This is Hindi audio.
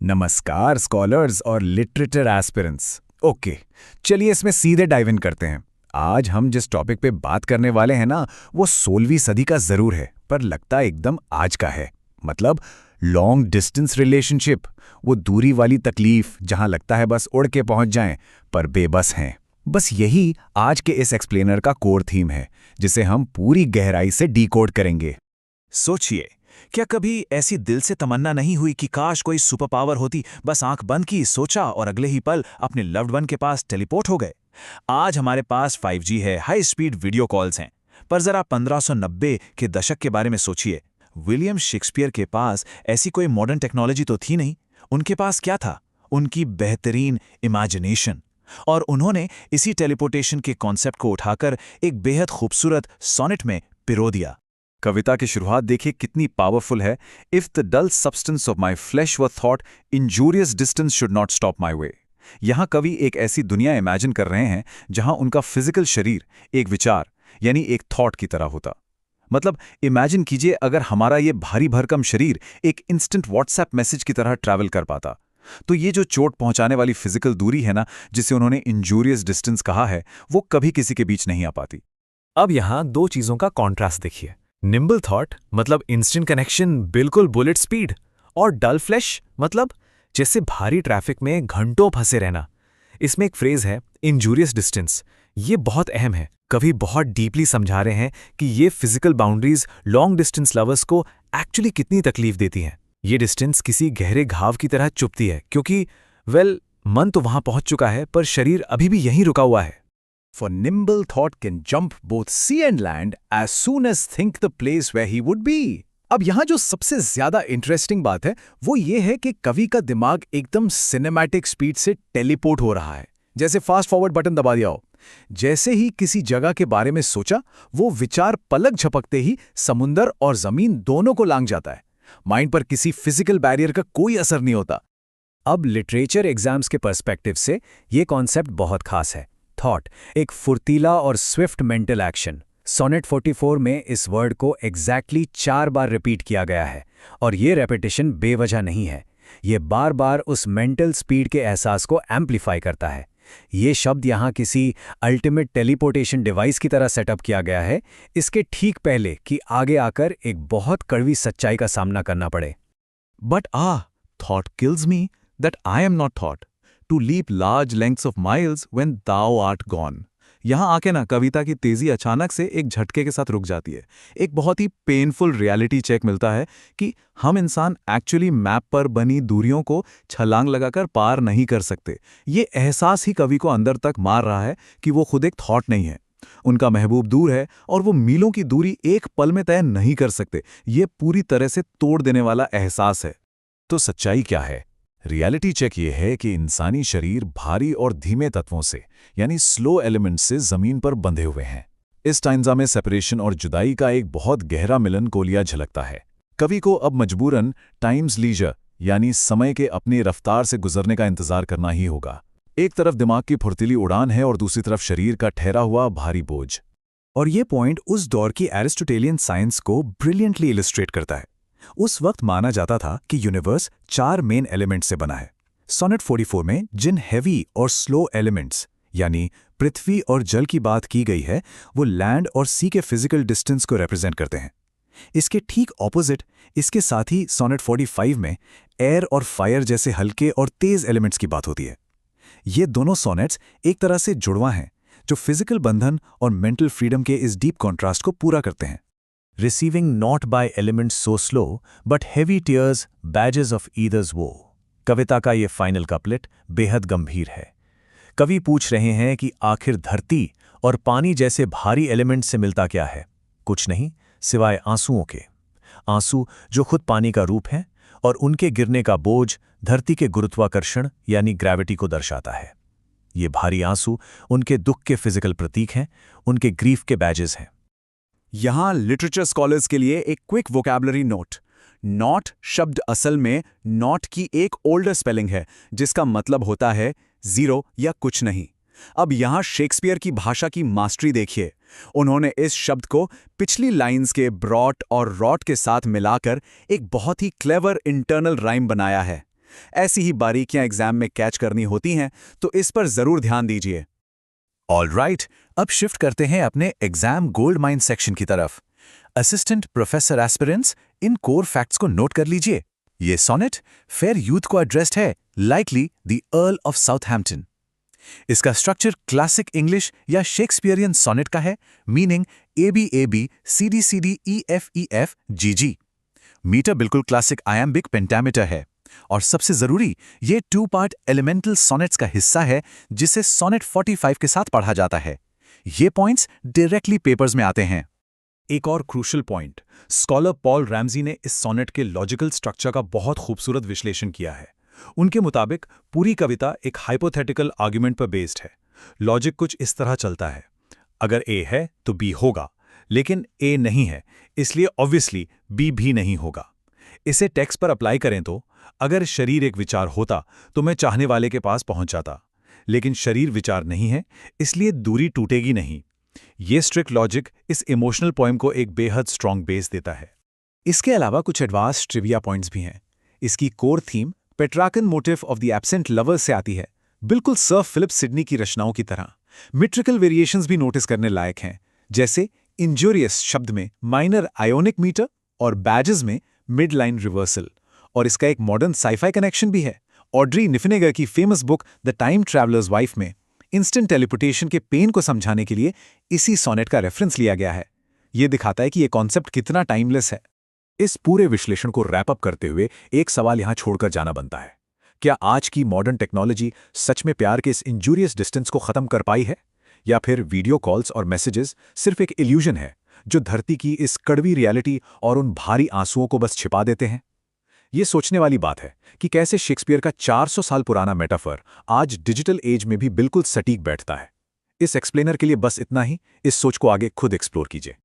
नमस्कार स्कॉलर्स और लिटरेचर एस्पिरेंट्स। ओके, चलिए इसमें सीधे डाइव इन करते हैं। आज हम जिस टॉपिक पे बात करने वाले हैं ना, वो 16वीं सदी का जरूर है, पर लगता एकदम आज का है। मतलब लॉन्ग डिस्टेंस रिलेशनशिप, वो दूरी वाली तकलीफ जहां लगता है बस उड़ के पहुंच जाएं, पर बेबस हैं। बस यही आज के इस एक्सप्लेनर का कोर थीम है, जिसे हम पूरी गहराई से डीकोड करेंगे। सोचिए, क्या कभी ऐसी दिल से तमन्ना नहीं हुई कि काश कोई सुपर पावर होती, बस आंख बंद की, सोचा और अगले ही पल अपने लव्ड वन के पास टेलीपोर्ट हो गए। आज हमारे पास 5G है, हाई स्पीड वीडियो कॉल्स हैं, पर जरा 1590 के दशक के बारे में सोचिए। विलियम शेक्सपियर के पास ऐसी कोई मॉडर्न टेक्नोलॉजी तो थी नहीं। उनके पास क्या था? उनकी बेहतरीन इमेजिनेशन। और उन्होंने इसी टेलीपोर्टेशन के कॉन्सेप्ट को उठाकर एक बेहद खूबसूरत सोनेट में पिरो दिया। कविता की शुरुआत देखिए कितनी पावरफुल है। If the dull substance of my flesh were thought, injurious distance should not stop my way. यहाँ कवि एक ऐसी दुनिया इमेजिन कर रहे हैं जहां उनका फिजिकल शरीर एक विचार यानी एक थॉट की तरह होता। मतलब इमेजिन कीजिए अगर हमारा ये भारी भरकम शरीर एक इंस्टेंट व्हाट्सएप मैसेज की तरह ट्रैवल कर पाता, तो ये जो चोट पहुंचाने वाली फिजिकल दूरी है ना, जिसे उन्होंने इंजूरियस डिस्टेंस कहा है, वो कभी किसी के बीच नहीं आ पाती। अब यहां दो चीजों का कॉन्ट्रास्ट देखिए। निम्बल थॉट मतलब इंस्टेंट कनेक्शन, बिल्कुल बुलेट स्पीड, और डल फ्लैश मतलब जैसे भारी ट्रैफिक में घंटों फंसे रहना। इसमें एक फ्रेज है इंजूरियस डिस्टेंस, ये बहुत अहम है। कभी बहुत डीपली समझा रहे हैं कि ये physical boundaries long distance lovers को एक्चुअली कितनी तकलीफ देती हैं। ये डिस्टेंस किसी गहरे घाव की तरह चुभती है, क्योंकि मन तो वहां पहुंच चुका है, पर शरीर अभी भी यहीं रुका हुआ है। For nimble thought can jump both sea and land as soon as think the place where he would be। अब यहाँ जो सबसे ज्यादा इंटरेस्टिंग बात है वो ये है कि कवि का दिमाग एकदम सिनेमैटिक स्पीड से टेलीपोर्ट हो रहा है, जैसे फास्ट फॉरवर्ड बटन दबा दिया हो। जैसे ही किसी जगह के बारे में सोचा, वो विचार पलक झपकते ही समुंदर और जमीन दोनों को लांग जाता है। माइंड पर किसी फिजिकल बैरियर का कोई असर नहीं होता। अब लिटरेचर एग्जाम्स के पर्सपेक्टिव से ये कॉन्सेप्ट बहुत खास है। थॉट एक फुर्तीला और स्विफ्ट मेंटल एक्शन। सोनेट 44 में इस वर्ड को एग्जैक्टली 4 बार रिपीट किया गया है, और ये रेपिटेशन बेवजह नहीं है। ये बार बार उस मेंटल स्पीड के एहसास को एम्प्लीफाई करता है। ये शब्द यहाँ किसी अल्टीमेट टेलीपोर्टेशन डिवाइस की तरह सेटअप किया गया है, इसके ठीक पहले कि आगे आकर एक बहुत कड़वी सच्चाई का सामना करना पड़े। But thought kills me that I am not thought to leap large lengths of miles when thou art gone। यहां आके ना कविता की तेजी अचानक से एक झटके के साथ रुक जाती है। एक बहुत ही पेनफुल रियलिटी चेक मिलता है कि हम इंसान एक्चुअली मैप पर बनी दूरियों को छलांग लगाकर पार नहीं कर सकते। ये एहसास ही कवि को अंदर तक मार रहा है कि वो खुद एक थॉट नहीं है, उनका महबूब दूर है और वो मीलों की दूरी एक पल में तय नहीं कर सकते। ये पूरी तरह से तोड़ देने वाला एहसास है। तो सच्चाई क्या है? रियलिटी चेक ये है कि इंसानी शरीर भारी और धीमे तत्वों से यानी स्लो एलिमेंट्स से जमीन पर बंधे हुए हैं। इस टाइंजा में सेपरेशन और जुदाई का एक बहुत गहरा मिलन कोलिया झलकता है। कवि को अब मजबूरन टाइम्स लीजर यानी समय के अपनी रफ्तार से गुजरने का इंतजार करना ही होगा। एक तरफ दिमाग की फुर्तीली उड़ान है और दूसरी तरफ शरीर का ठहरा हुआ भारी बोझ। और ये पॉइंट उस दौर की एरिस्टोटेलियन साइंस को ब्रिलियंटली इलस्ट्रेट करता है। उस वक्त माना जाता था कि यूनिवर्स 4 मेन एलिमेंट्स से बना है। सोनेट 44 में जिन हैवी और स्लो एलिमेंट्स यानी पृथ्वी और जल की बात की गई है, वो लैंड और सी के फिजिकल डिस्टेंस को रिप्रेजेंट करते हैं। इसके ठीक ऑपोजिट इसके साथ ही सोनेट 45 में एयर और फायर जैसे हल्के और तेज एलिमेंट्स की बात होती है। ये दोनों सोनेट्स एक तरह से जुड़वा हैं, जो फिजिकल बंधन और मेंटल फ्रीडम के इस डीप कॉन्ट्रास्ट को पूरा करते हैं। Receiving not by elements so slow, but heavy tears, badges of either's woe। कविता का ये फाइनल कपलेट बेहद गंभीर है। कवि पूछ रहे हैं कि आखिर धरती और पानी जैसे भारी एलिमेंट से मिलता क्या है? कुछ नहीं सिवाय आंसुओं के। आंसू जो खुद पानी का रूप हैं, और उनके गिरने का बोझ धरती के गुरुत्वाकर्षण यानी ग्रेविटी को दर्शाता है। ये भारी आंसू उनके दुख के फिजिकल प्रतीक हैं, उनके ग्रीफ के बैजेस हैं। यहाँ लिटरेचर स्कॉलर्स के लिए एक क्विक वोकैबुलरी नोट। नॉट शब्द असल में नॉट की एक ओल्डर स्पेलिंग है, जिसका मतलब होता है जीरो या कुछ नहीं। अब यहाँ शेक्सपियर की भाषा की मास्टरी देखिए। उन्होंने इस शब्द को पिछली लाइंस के ब्रॉट और रॉट के साथ मिलाकर एक बहुत ही क्लेवर इंटरनल राइम बनाया है। ऐसी ही बारीकियां एग्जाम में कैच करनी होती हैं, तो इस पर जरूर ध्यान दीजिए। ऑलराइट, अब शिफ्ट करते हैं अपने एग्जाम गोल्ड माइन सेक्शन की तरफ। असिस्टेंट प्रोफेसर एस्पिरेंट्स, इन कोर फैक्ट्स को नोट कर लीजिए। ये सोनेट फेयर यूथ को एड्रेस्ड है, likely the Earl of Southampton. इसका स्ट्रक्चर क्लासिक इंग्लिश या शेक्सपियरियन सोनेट का है, meaning ABAB CD EFEF GG। Meter बिल्कुल क्लासिक आयम्बिक पेंटामीटर है, और सबसे जरूरी, ये 2 पार्ट एलिमेंटल सोनेट्स का हिस्सा है, जिसे सोनेट 45 के साथ पढ़ा जाता है। ये पॉइंट्स डायरेक्टली पेपर्स में आते हैं। एक और crucial point, scholar Paul Ramsay ने इस सोनेट के लॉजिकल स्ट्रक्चर का बहुत खूबसूरत विश्लेषण किया है। उनके मुताबिक पूरी कविता एक हाइपोथेटिकल आर्ग्यूमेंट पर बेस्ड है। लॉजिक कुछ इस तरह चलता है, अगर A है तो B होगा, लेकिन A नहीं है, इसलिए ऑब्वियसली B भी नहीं होगा। इसे टेक्स्ट पर अप्लाई करें तो, अगर शरीर एक विचार होता तो मैं चाहने वाले के पास पहुंच जाता, लेकिन शरीर विचार नहीं है, इसलिए दूरी टूटेगी नहीं। ये स्ट्रिक्ट लॉजिक इस इमोशनल पोएम को एक बेहद स्ट्रॉन्ग बेस देता है। इसके अलावा कुछ एडवांस ट्रिविया पॉइंट्स भी हैं। इसकी core theme Petrarchan motive of the absent lover से आती है, बिल्कुल सर फिलिप सिडनी की रचनाओं की तरह। मीट्रिकल वेरिएशंस भी नोटिस करने लायक हैं, जैसे इंजूरियस शब्द में माइनर आयोनिक मीटर और बैजेस में मिड लाइन रिवर्सल। और इसका एक मॉडर्न साइफाई कनेक्शन भी है। ऑड्री निफनेगर की famous book the time travellers wife में इंस्टेंट टेलीपोर्टेशन के पेन को समझाने के लिए इसी सोनेट का रेफरेंस लिया गया है। यह दिखाता है कि यह कॉन्सेप्ट कितना टाइमलेस है। इस पूरे विश्लेषण को रैप अप करते हुए एक सवाल यहां छोड़कर जाना बनता है, क्या आज की मॉडर्न टेक्नोलॉजी सच में प्यार के इस इंजूरियस डिस्टेंस को खत्म कर पाई है, या फिर वीडियो कॉल्स और मैसेजेस सिर्फ एक इल्यूजन है जो धरती की इस कड़वी रियलिटी और उन भारी आंसुओं को बस छिपा देते हैं? ये सोचने वाली बात है कि कैसे शेक्सपियर का 400 साल पुराना मेटाफर आज डिजिटल एज में भी बिल्कुल सटीक बैठता है। इस एक्सप्लेनर के लिए बस इतना ही। इस सोच को आगे खुद एक्सप्लोर कीजिए।